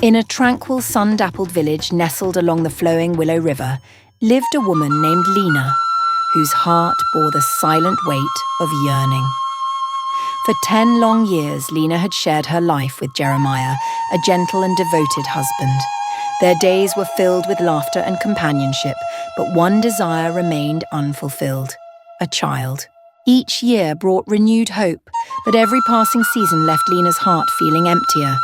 In a tranquil, sun-dappled village nestled along the flowing Willow River lived a woman named Lena, whose heart bore the silent weight of yearning. For 10 long years, Lena had shared her life with Jeremiah, a gentle and devoted husband. Their days were filled with laughter and companionship, but one desire remained unfulfilled: a child. Each year brought renewed hope, but every passing season left Lena's heart feeling emptier.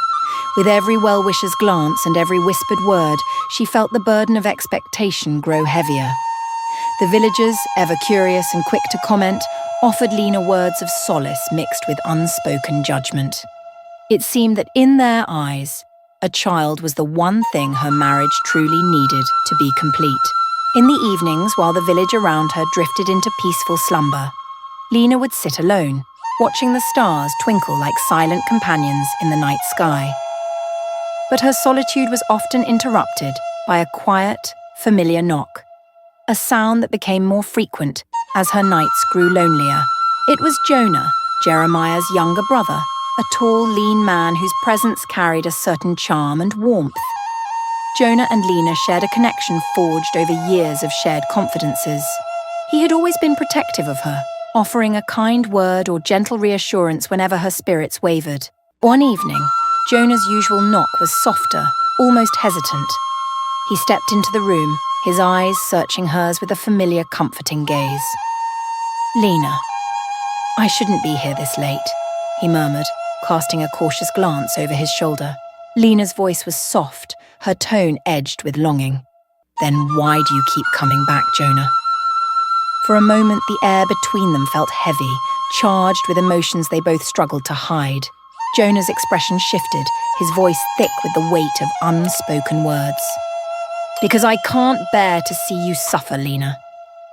With every well-wisher's glance and every whispered word, she felt the burden of expectation grow heavier. The villagers, ever curious and quick to comment, offered Lena words of solace mixed with unspoken judgment. It seemed that in their eyes, a child was the one thing her marriage truly needed to be complete. In the evenings, while the village around her drifted into peaceful slumber, Lena would sit alone, watching the stars twinkle like silent companions in the night sky. But her solitude was often interrupted by a quiet, familiar knock, a sound that became more frequent as her nights grew lonelier. It was Jonah, Jeremiah's younger brother, a tall, lean man whose presence carried a certain charm and warmth. Jonah and Lena shared a connection forged over years of shared confidences. He had always been protective of her, offering a kind word or gentle reassurance whenever her spirits wavered. One evening, Jonah's usual knock was softer, almost hesitant. He stepped into the room, his eyes searching hers with a familiar, comforting gaze. "Lena, I shouldn't be here this late," he murmured, casting a cautious glance over his shoulder. Lena's voice was soft, her tone edged with longing. "Then why do you keep coming back, Jonah?" For a moment, the air between them felt heavy, charged with emotions they both struggled to hide. Jonah's expression shifted, his voice thick with the weight of unspoken words. "Because I can't bear to see you suffer, Lena.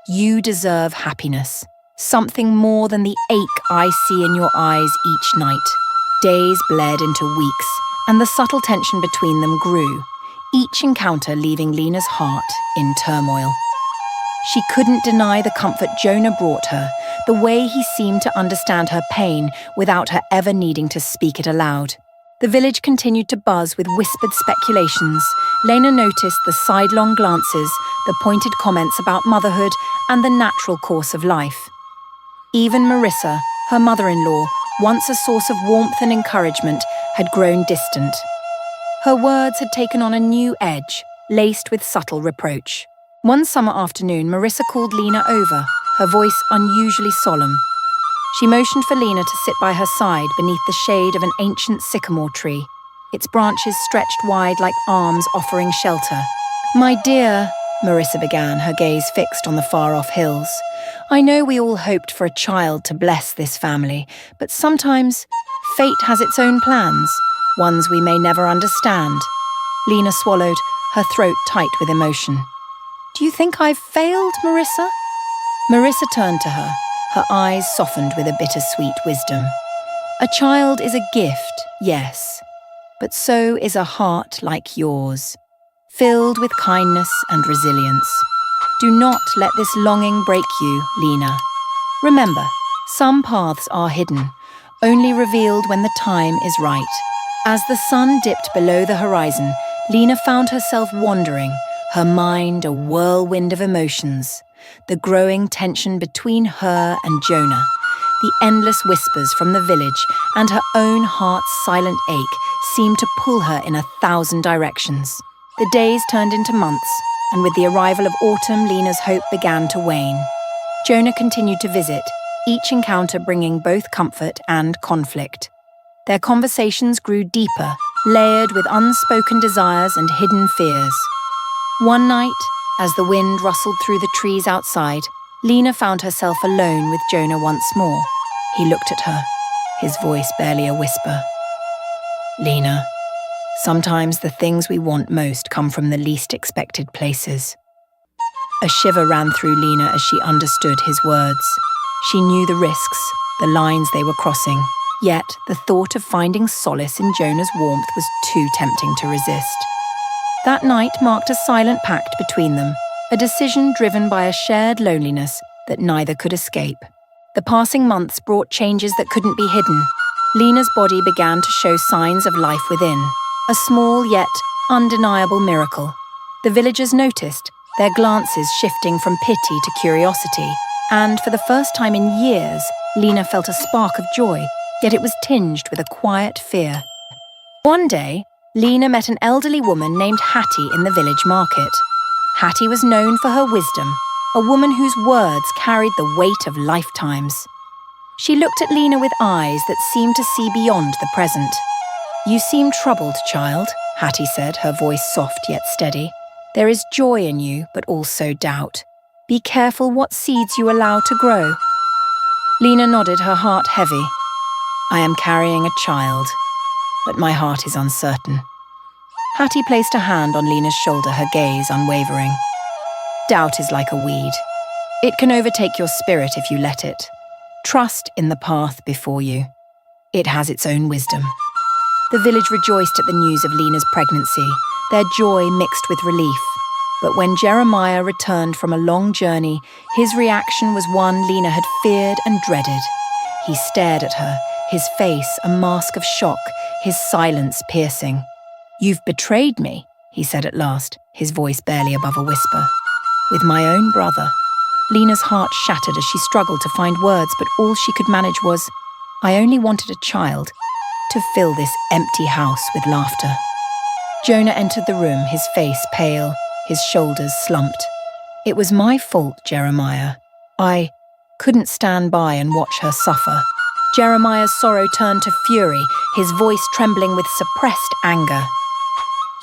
You deserve happiness, something more than the ache I see in your eyes each night." Days bled into weeks, and the subtle tension between them grew, each encounter leaving Lena's heart in turmoil. She couldn't deny the comfort Jonah brought her, the way he seemed to understand her pain without her ever needing to speak it aloud. The village continued to buzz with whispered speculations. Lena noticed the sidelong glances, the pointed comments about motherhood and the natural course of life. Even Marissa, her mother-in-law, once a source of warmth and encouragement, had grown distant. Her words had taken on a new edge, laced with subtle reproach. One summer afternoon, Marissa called Lena over, her voice unusually solemn. She motioned for Lena to sit by her side beneath the shade of an ancient sycamore tree, its branches stretched wide like arms offering shelter. "My dear," Marissa began, her gaze fixed on the far-off hills, "I know we all hoped for a child to bless this family, but sometimes fate has its own plans, ones we may never understand." Lena swallowed, her throat tight with emotion. "Do you think I've failed, Marissa?" Marissa turned to her, her eyes softened with a bittersweet wisdom. "A child is a gift, yes, but so is a heart like yours, filled with kindness and resilience. Do not let this longing break you, Lena. Remember, some paths are hidden, only revealed when the time is right." As the sun dipped below the horizon, Lena found herself wandering, her mind a whirlwind of emotions, the growing tension between her and Jonah, the endless whispers from the village, and her own heart's silent ache seemed to pull her in 1,000 directions. The days turned into months, and with the arrival of autumn, Lena's hope began to wane. Jonah continued to visit, each encounter bringing both comfort and conflict. Their conversations grew deeper, layered with unspoken desires and hidden fears. One night, as the wind rustled through the trees outside, Lena found herself alone with Jonah once more. He looked at her, his voice barely a whisper. "Lena, sometimes the things we want most come from the least expected places." A shiver ran through Lena as she understood his words. She knew the risks, the lines they were crossing, yet the thought of finding solace in Jonah's warmth was too tempting to resist. That night marked a silent pact between them, a decision driven by a shared loneliness that neither could escape. The passing months brought changes that couldn't be hidden. Lena's body began to show signs of life within, a small yet undeniable miracle. The villagers noticed, their glances shifting from pity to curiosity, and for the first time in years, Lena felt a spark of joy, yet it was tinged with a quiet fear. One day, Lena met an elderly woman named Hattie in the village market. Hattie was known for her wisdom, a woman whose words carried the weight of lifetimes. She looked at Lena with eyes that seemed to see beyond the present. "You seem troubled, child," Hattie said, her voice soft yet steady. "There is joy in you, but also doubt. Be careful what seeds you allow to grow." Lena nodded, her heart heavy. "I am carrying a child, but my heart is uncertain." Hattie placed a hand on Lena's shoulder, her gaze unwavering. "Doubt is like a weed. It can overtake your spirit if you let it. Trust in the path before you. It has its own wisdom." The village rejoiced at the news of Lena's pregnancy, their joy mixed with relief. But when Jeremiah returned from a long journey, his reaction was one Lena had feared and dreaded. He stared at her, his face a mask of shock, his silence piercing. "You've betrayed me," he said at last, his voice barely above a whisper. "With my own brother." Lena's heart shattered as she struggled to find words, but all she could manage was, "I only wanted a child, to fill this empty house with laughter." Jonah entered the room, his face pale, his shoulders slumped. "It was my fault, Jeremiah. I couldn't stand by and watch her suffer." Jeremiah's sorrow turned to fury, his voice trembling with suppressed anger.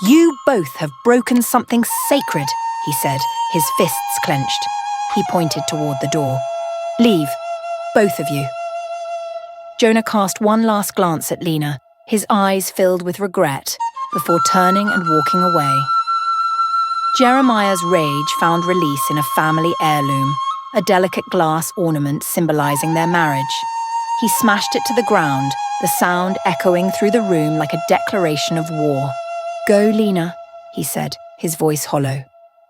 "You both have broken something sacred," he said, his fists clenched. He pointed toward the door. "Leave, both of you." Jonah cast one last glance at Lena, his eyes filled with regret, before turning and walking away. Jeremiah's rage found release in a family heirloom, a delicate glass ornament symbolizing their marriage. He smashed it to the ground, the sound echoing through the room like a declaration of war. "Go, Lena," he said, his voice hollow.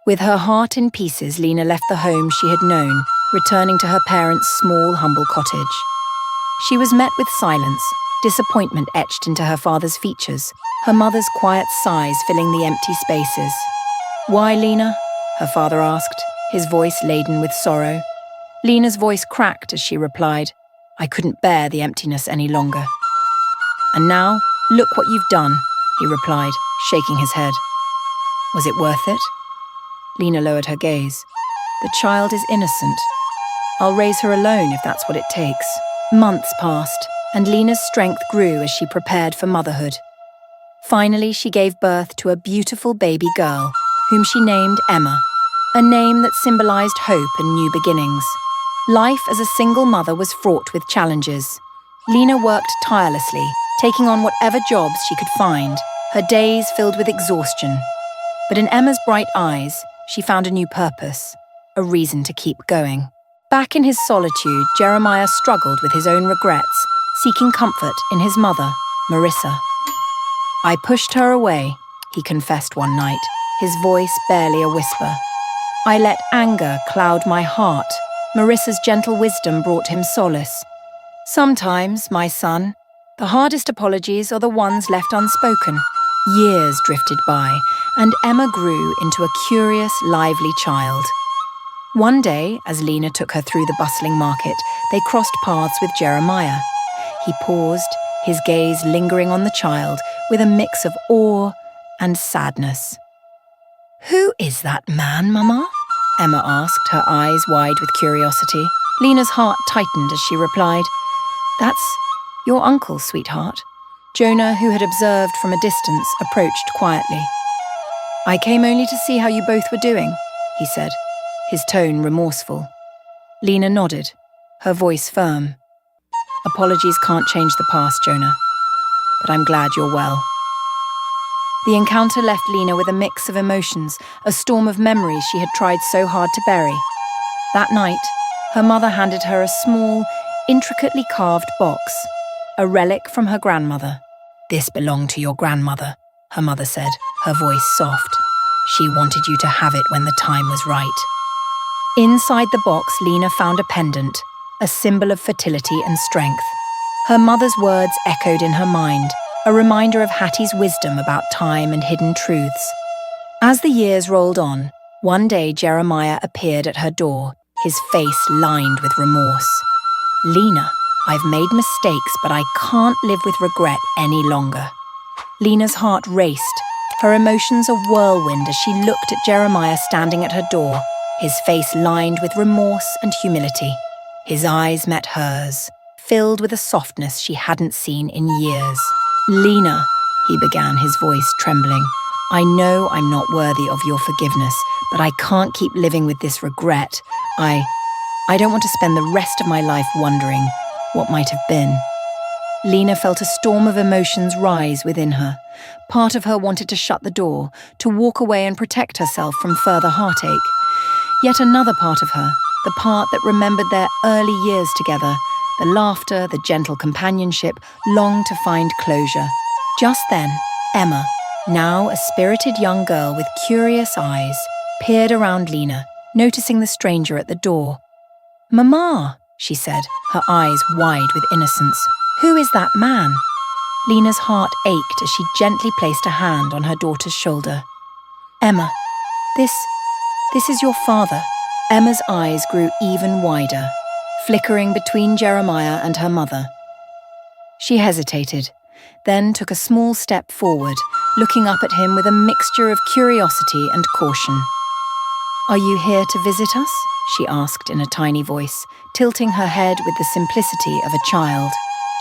With her heart in pieces, Lena left the home she had known, returning to her parents' small, humble cottage. She was met with silence, disappointment etched into her father's features, her mother's quiet sighs filling the empty spaces. "Why, Lena?" her father asked, his voice laden with sorrow. Lena's voice cracked as she replied, "I couldn't bear the emptiness any longer." "And now, look what you've done," he replied, shaking his head. "Was it worth it?" Lena lowered her gaze. "The child is innocent. I'll raise her alone if that's what it takes." Months passed, and Lena's strength grew as she prepared for motherhood. Finally, she gave birth to a beautiful baby girl, whom she named Emma, a name that symbolized hope and new beginnings. Life as a single mother was fraught with challenges. Lena worked tirelessly, taking on whatever jobs she could find, her days filled with exhaustion. But in Emma's bright eyes, she found a new purpose, a reason to keep going. Back in his solitude, Jeremiah struggled with his own regrets, seeking comfort in his mother, Marissa. "I pushed her away," he confessed one night, his voice barely a whisper. "I let anger cloud my heart." Marissa's gentle wisdom brought him solace. "Sometimes, my son, the hardest apologies are the ones left unspoken." Years drifted by, and Emma grew into a curious, lively child. One day, as Lena took her through the bustling market, they crossed paths with Jeremiah. He paused, his gaze lingering on the child with a mix of awe and sadness. "Who is that man, Mama?" Emma asked, her eyes wide with curiosity. Lena's heart tightened as she replied, "That's your uncle, sweetheart." Jonah, who had observed from a distance, approached quietly. "I came only to see how you both were doing," he said, his tone remorseful. Lena nodded, her voice firm. "Apologies can't change the past, Jonah, but I'm glad you're well." The encounter left Lena with a mix of emotions, a storm of memories she had tried so hard to bury. That night, her mother handed her a small, intricately carved box, a relic from her grandmother. "This belonged to your grandmother," her mother said, her voice soft. "She wanted you to have it when the time was right." Inside the box, Lena found a pendant, a symbol of fertility and strength. Her mother's words echoed in her mind, a reminder of Hattie's wisdom about time and hidden truths. As the years rolled on, one day Jeremiah appeared at her door, his face lined with remorse. "Lena, I've made mistakes, but I can't live with regret any longer." Lena's heart raced, her emotions a whirlwind as she looked at Jeremiah standing at her door, his face lined with remorse and humility. His eyes met hers, filled with a softness she hadn't seen in years. "Lena," he began, his voice trembling, "I know I'm not worthy of your forgiveness, but I can't keep living with this regret. I don't want to spend the rest of my life wondering what might have been." Lena felt a storm of emotions rise within her. Part of her wanted to shut the door, to walk away and protect herself from further heartache. Yet another part of her, the part that remembered their early years together, the laughter, the gentle companionship, longed to find closure. Just then, Emma, now a spirited young girl with curious eyes, peered around Lena, noticing the stranger at the door. "Mama," she said, her eyes wide with innocence. "Who is that man?" Lena's heart ached as she gently placed a hand on her daughter's shoulder. "Emma, this is your father." Emma's eyes grew even wider, flickering between Jeremiah and her mother. She hesitated, then took a small step forward, looking up at him with a mixture of curiosity and caution. "Are you here to visit us?" she asked in a tiny voice, tilting her head with the simplicity of a child.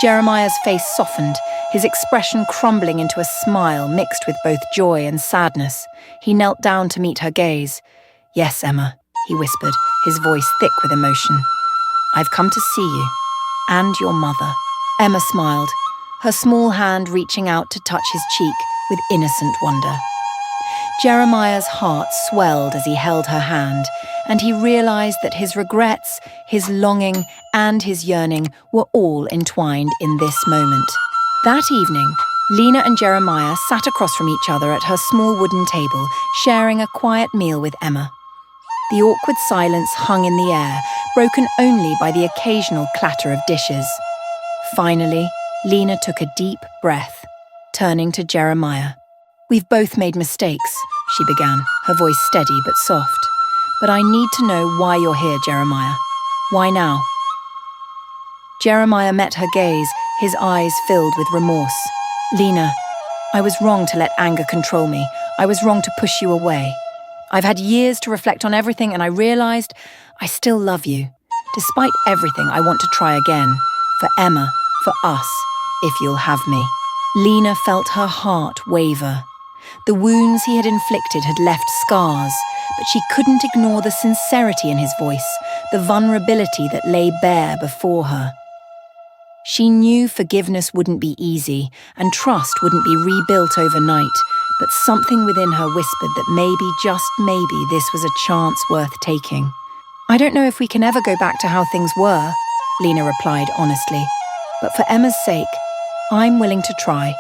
Jeremiah's face softened, his expression crumbling into a smile mixed with both joy and sadness. He knelt down to meet her gaze. "Yes, Emma," he whispered, his voice thick with emotion. "I've come to see you, and your mother." Emma smiled, her small hand reaching out to touch his cheek with innocent wonder. Jeremiah's heart swelled as he held her hand, and he realized that his regrets, his longing, and his yearning were all entwined in this moment. That evening, Lena and Jeremiah sat across from each other at her small wooden table, sharing a quiet meal with Emma. The awkward silence hung in the air, broken only by the occasional clatter of dishes. Finally, Lena took a deep breath, turning to Jeremiah. "We've both made mistakes," she began, her voice steady but soft. "But I need to know why you're here, Jeremiah. Why now?" Jeremiah met her gaze, his eyes filled with remorse. "Lena, I was wrong to let anger control me. I was wrong to push you away. I've had years to reflect on everything, and I realized I still love you. Despite everything, I want to try again. For Emma, for us, if you'll have me." Lena felt her heart waver. The wounds he had inflicted had left scars, but she couldn't ignore the sincerity in his voice, the vulnerability that lay bare before her. She knew forgiveness wouldn't be easy, and trust wouldn't be rebuilt overnight, but something within her whispered that maybe, just maybe, this was a chance worth taking. "I don't know if we can ever go back to how things were," Lena replied honestly. "But for Emma's sake, I'm willing to try.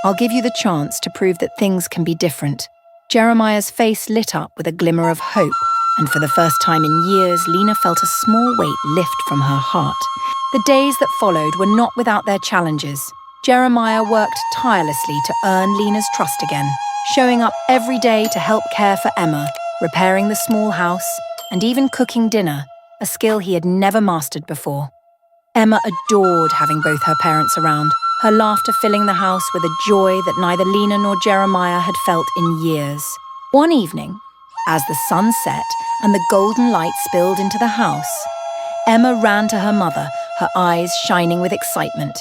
I'll give you the chance to prove that things can be different." Jeremiah's face lit up with a glimmer of hope, and for the first time in years, Lena felt a small weight lift from her heart. The days that followed were not without their challenges. Jeremiah worked tirelessly to earn Lena's trust again, showing up every day to help care for Emma, repairing the small house, and even cooking dinner, a skill he had never mastered before. Emma adored having both her parents around, her laughter filling the house with a joy that neither Lena nor Jeremiah had felt in years. One evening, as the sun set and the golden light spilled into the house, Emma ran to her mother, her eyes shining with excitement.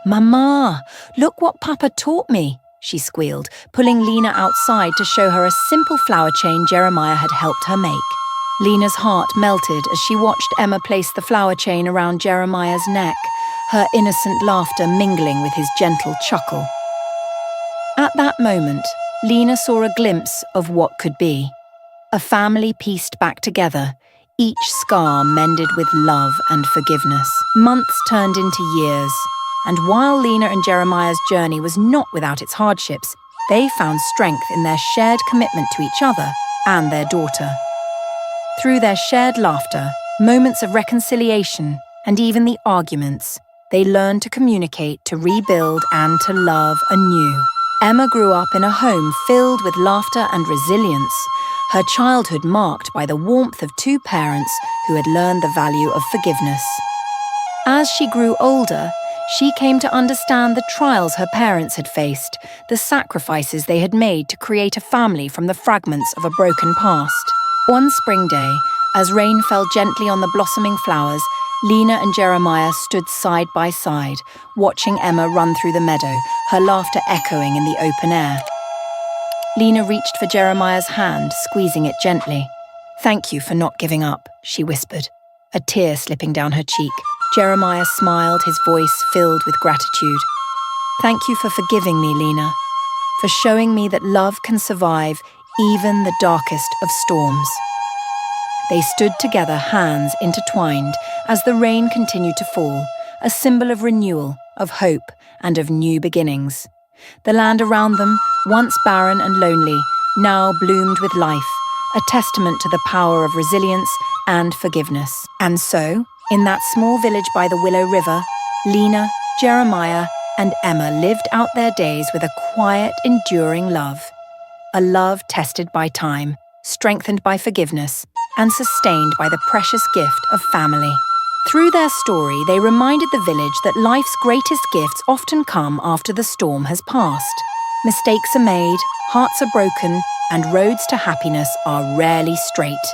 "Mama, look what Papa taught me," she squealed, pulling Lena outside to show her a simple flower chain Jeremiah had helped her make. Lena's heart melted as she watched Emma place the flower chain around Jeremiah's neck, her innocent laughter mingling with his gentle chuckle. At that moment, Lena saw a glimpse of what could be. A family pieced back together, each scar mended with love and forgiveness. Months turned into years, and while Lena and Jeremiah's journey was not without its hardships, they found strength in their shared commitment to each other and their daughter. Through their shared laughter, moments of reconciliation, and even the arguments, they learned to communicate, to rebuild, and to love anew. Emma grew up in a home filled with laughter and resilience, her childhood marked by the warmth of two parents who had learned the value of forgiveness. As she grew older, she came to understand the trials her parents had faced, the sacrifices they had made to create a family from the fragments of a broken past. One spring day, as rain fell gently on the blossoming flowers, Lena and Jeremiah stood side by side, watching Emma run through the meadow, her laughter echoing in the open air. Lena reached for Jeremiah's hand, squeezing it gently. "Thank you for not giving up," she whispered, a tear slipping down her cheek. Jeremiah smiled, his voice filled with gratitude. "Thank you for forgiving me, Lena, for showing me that love can survive even the darkest of storms." They stood together, hands intertwined, as the rain continued to fall, a symbol of renewal, of hope, and of new beginnings. The land around them, once barren and lonely, now bloomed with life, a testament to the power of resilience and forgiveness. And so, in that small village by the Willow River, Lena, Jeremiah, and Emma lived out their days with a quiet, enduring love. A love tested by time, strengthened by forgiveness, and sustained by the precious gift of family. Through their story, they reminded the village that life's greatest gifts often come after the storm has passed. Mistakes are made, hearts are broken, and roads to happiness are rarely straight.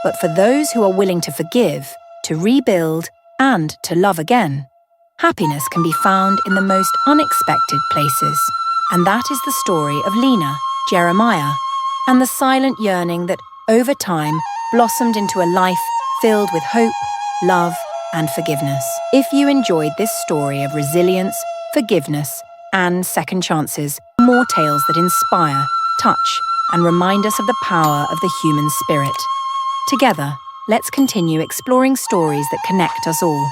But for those who are willing to forgive, to rebuild, and to love again, happiness can be found in the most unexpected places. And that is the story of Lena, Jeremiah, and the silent yearning that, over time, blossomed into a life filled with hope, love, and forgiveness. If you enjoyed this story of resilience, forgiveness, and second chances, more tales that inspire, touch, and remind us of the power of the human spirit. Together, let's continue exploring stories that connect us all.